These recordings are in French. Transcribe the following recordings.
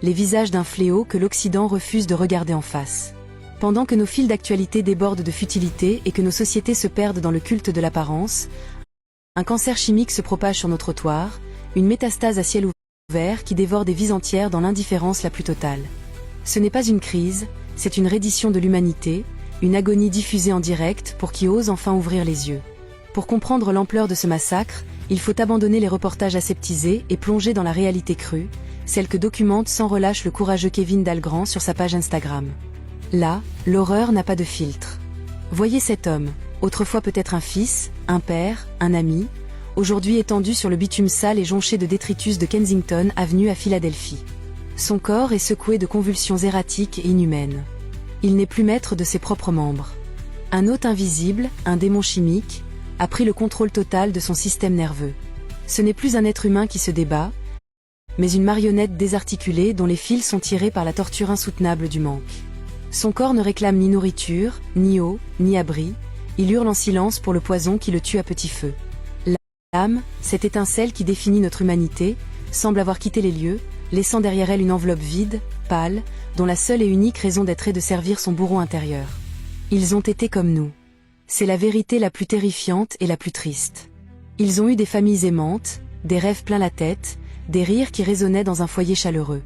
les visages d'un fléau que l'Occident refuse de regarder en face. Pendant que nos fils d'actualité débordent de futilité et que nos sociétés se perdent dans le culte de l'apparence, un cancer chimique se propage sur nos trottoirs, une métastase à ciel ouvert qui dévore des vies entières dans l'indifférence la plus totale. Ce n'est pas une crise, c'est une reddition de l'humanité, une agonie diffusée en direct pour qui ose enfin ouvrir les yeux. Pour comprendre l'ampleur de ce massacre, il faut abandonner les reportages aseptisés et plonger dans la réalité crue, celle que documente sans relâche le courageux Kevin Dalgrand sur sa page Instagram. Là, l'horreur n'a pas de filtre. Voyez cet homme, autrefois peut-être un fils, un père, un ami, aujourd'hui étendu sur le bitume sale et jonché de détritus de Kensington Avenue à Philadelphie. Son corps est secoué de convulsions erratiques et inhumaines. Il n'est plus maître de ses propres membres. Un hôte invisible, un démon chimique, a pris le contrôle total de son système nerveux. Ce n'est plus un être humain qui se débat, mais une marionnette désarticulée dont les fils sont tirés par la torture insoutenable du manque. Son corps ne réclame ni nourriture, ni eau, ni abri, il hurle en silence pour le poison qui le tue à petit feu. L'âme, cette étincelle qui définit notre humanité, semble avoir quitté les lieux, laissant derrière elle une enveloppe vide, pâle, dont la seule et unique raison d'être est de servir son bourreau intérieur. Ils ont été comme nous. C'est la vérité la plus terrifiante et la plus triste. Ils ont eu des familles aimantes, des rêves plein la tête, des rires qui résonnaient dans un foyer chaleureux.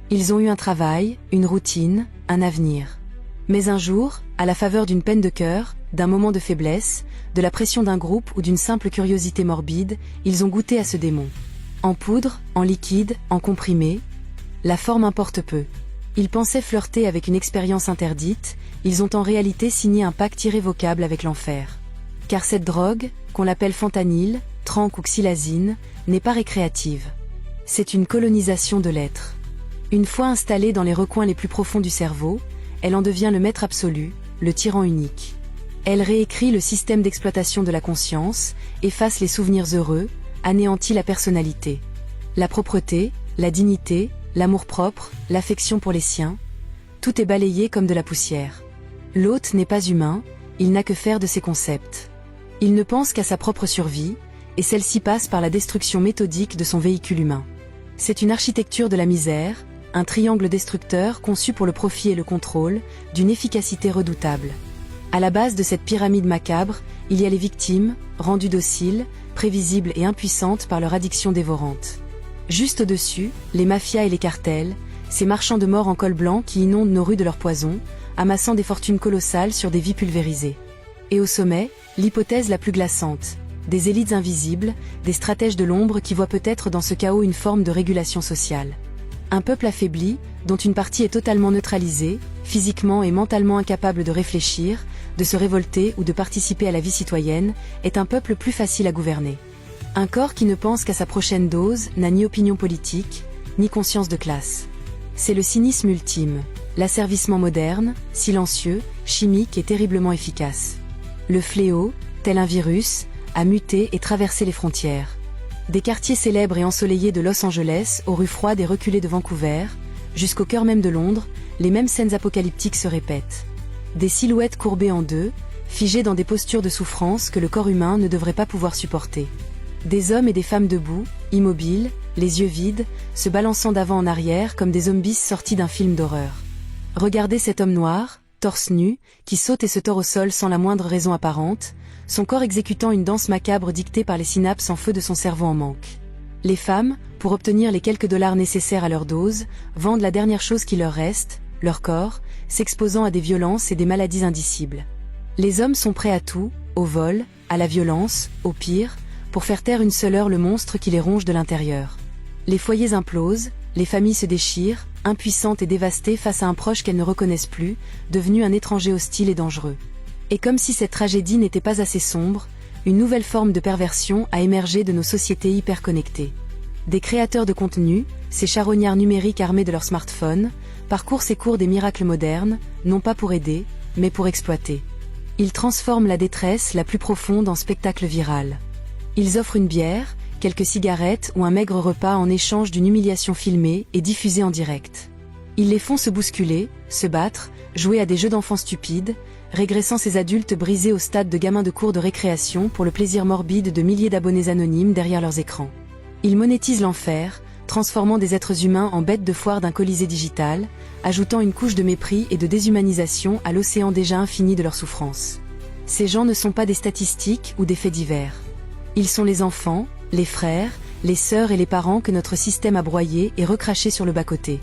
Ils ont eu un travail, une routine, un avenir. Mais un jour, à la faveur d'une peine de cœur, d'un moment de faiblesse, de la pression d'un groupe ou d'une simple curiosité morbide, ils ont goûté à ce démon. En poudre, en liquide, en comprimé, la forme importe peu. Ils pensaient flirter avec une expérience interdite, ils ont en réalité signé un pacte irrévocable avec l'enfer. Car cette drogue, qu'on l'appelle fentanyl, tranq ou xylazine, n'est pas récréative. C'est une colonisation de l'être. Une fois installée dans les recoins les plus profonds du cerveau, elle en devient le maître absolu, le tyran unique. Elle réécrit le système d'exploitation de la conscience, efface les souvenirs heureux, anéantit la personnalité. La propreté, la dignité, l'amour-propre, l'affection pour les siens, tout est balayé comme de la poussière. L'hôte n'est pas humain, il n'a que faire de ses concepts. Il ne pense qu'à sa propre survie, et celle-ci passe par la destruction méthodique de son véhicule humain. C'est une architecture de la misère, un triangle destructeur conçu pour le profit et le contrôle, d'une efficacité redoutable. À la base de cette pyramide macabre, il y a les victimes, rendues dociles, prévisibles et impuissantes par leur addiction dévorante. Juste au-dessus, les mafias et les cartels, ces marchands de mort en col blanc qui inondent nos rues de leur poison, amassant des fortunes colossales sur des vies pulvérisées. Et au sommet, l'hypothèse la plus glaçante, des élites invisibles, des stratèges de l'ombre qui voient peut-être dans ce chaos une forme de régulation sociale. Un peuple affaibli, dont une partie est totalement neutralisée, physiquement et mentalement incapable de réfléchir, de se révolter ou de participer à la vie citoyenne, est un peuple plus facile à gouverner. Un corps qui ne pense qu'à sa prochaine dose n'a ni opinion politique, ni conscience de classe. C'est le cynisme ultime, l'asservissement moderne, silencieux, chimique et terriblement efficace. Le fléau, tel un virus, a muté et traversé les frontières. Des quartiers célèbres et ensoleillés de Los Angeles aux rues froides et reculées de Vancouver, jusqu'au cœur même de Londres, les mêmes scènes apocalyptiques se répètent. Des silhouettes courbées en deux, figées dans des postures de souffrance que le corps humain ne devrait pas pouvoir supporter. Des hommes et des femmes debout, immobiles, les yeux vides, se balançant d'avant en arrière comme des zombies sortis d'un film d'horreur. Regardez cet homme noir, torse nu, qui saute et se tord au sol sans la moindre raison apparente, son corps exécutant une danse macabre dictée par les synapses en feu de son cerveau en manque. Les femmes, pour obtenir les quelques dollars nécessaires à leur dose, vendent la dernière chose qui leur reste, leur corps, s'exposant à des violences et des maladies indicibles. Les hommes sont prêts à tout, au vol, à la violence, au pire, pour faire taire une seule heure le monstre qui les ronge de l'intérieur. Les foyers implosent, les familles se déchirent, impuissantes et dévastées face à un proche qu'elles ne reconnaissent plus, devenu un étranger hostile et dangereux. Et comme si cette tragédie n'était pas assez sombre, une nouvelle forme de perversion a émergé de nos sociétés hyperconnectées. Des créateurs de contenu, ces charognards numériques armés de leurs smartphones, parcourent ces cours des miracles modernes, non pas pour aider, mais pour exploiter. Ils transforment la détresse la plus profonde en spectacle viral. Ils offrent une bière, quelques cigarettes ou un maigre repas en échange d'une humiliation filmée et diffusée en direct. Ils les font se bousculer, se battre, jouer à des jeux d'enfants stupides, régressant ces adultes brisés au stade de gamins de cours de récréation pour le plaisir morbide de milliers d'abonnés anonymes derrière leurs écrans. Ils monétisent l'enfer, transformant des êtres humains en bêtes de foire d'un colisée digital, ajoutant une couche de mépris et de déshumanisation à l'océan déjà infini de leur souffrance. Ces gens ne sont pas des statistiques ou des faits divers. Ils sont les enfants, les frères, les sœurs et les parents que notre système a broyés et recrachés sur le bas-côté.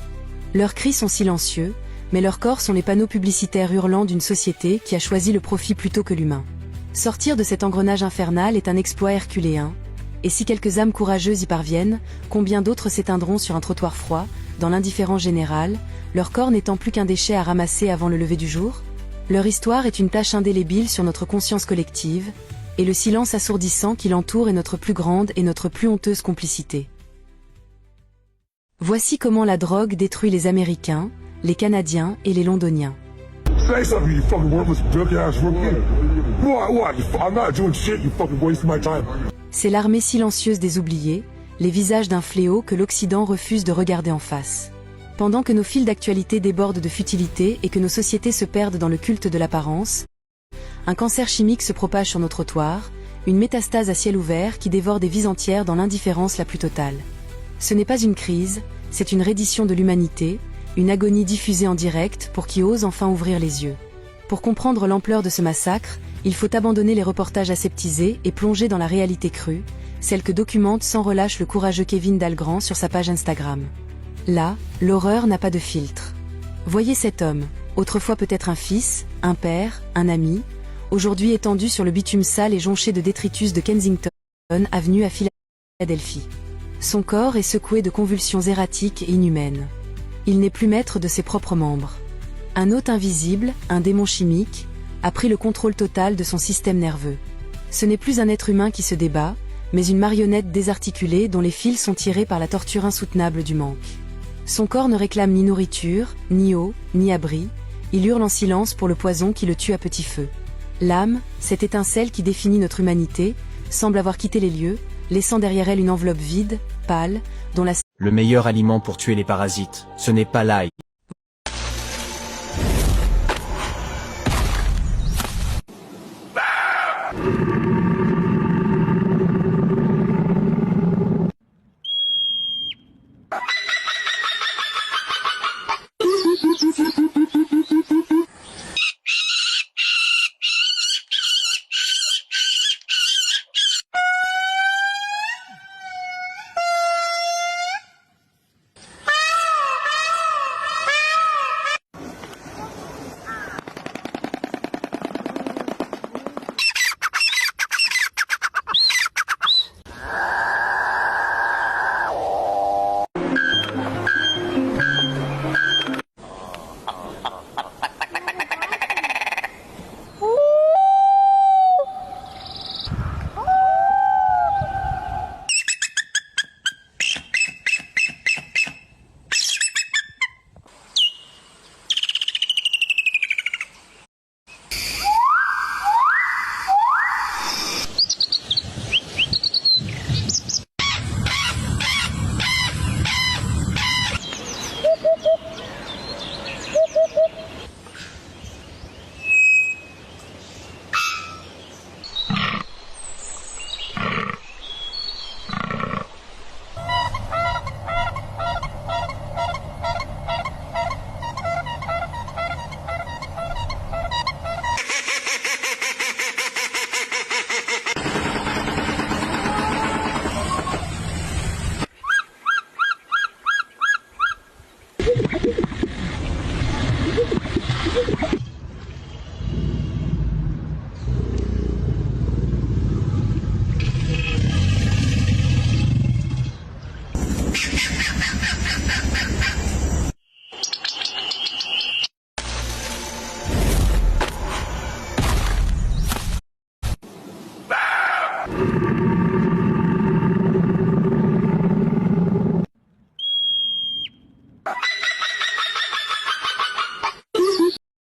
Leurs cris sont silencieux, mais leurs corps sont les panneaux publicitaires hurlants d'une société qui a choisi le profit plutôt que l'humain. Sortir de cet engrenage infernal est un exploit herculéen, et si quelques âmes courageuses y parviennent, combien d'autres s'éteindront sur un trottoir froid, dans l'indifférence générale, leur corps n'étant plus qu'un déchet à ramasser avant le lever du jour? Leur histoire est une tache indélébile sur notre conscience collective, et le silence assourdissant qui l'entoure est notre plus grande et notre plus honteuse complicité. Voici comment la drogue détruit les Américains, les Canadiens et les Londoniens. Say something, you fucking worthless drug-ass rookie. What? I'm not doing shit, you fucking waste my time. C'est l'armée silencieuse des oubliés, les visages d'un fléau que l'Occident refuse de regarder en face. Pendant que nos fils d'actualité débordent de futilité et que nos sociétés se perdent dans le culte de l'apparence, un cancer chimique se propage sur nos trottoirs, une métastase à ciel ouvert qui dévore des vies entières dans l'indifférence la plus totale. Ce n'est pas une crise, c'est une reddition de l'humanité, une agonie diffusée en direct pour qui ose enfin ouvrir les yeux. Pour comprendre l'ampleur de ce massacre, il faut abandonner les reportages aseptisés et plonger dans la réalité crue, celle que documente sans relâche le courageux Kevin Dalgrand sur sa page Instagram. Là, l'horreur n'a pas de filtre. Voyez cet homme, autrefois peut-être un fils, un père, un ami, aujourd'hui étendu sur le bitume sale et jonché de détritus de Kensington Avenue à Philadelphie. Son corps est secoué de convulsions erratiques et inhumaines. Il n'est plus maître de ses propres membres. Un hôte invisible, un démon chimique, a pris le contrôle total de son système nerveux. Ce n'est plus un être humain qui se débat, mais une marionnette désarticulée dont les fils sont tirés par la torture insoutenable du manque. Son corps ne réclame ni nourriture, ni eau, ni abri, il hurle en silence pour le poison qui le tue à petit feu. L'âme, cette étincelle qui définit notre humanité, semble avoir quitté les lieux, laissant derrière elle une enveloppe vide, pâle, dont la... Le meilleur aliment pour tuer les parasites, ce n'est pas l'ail,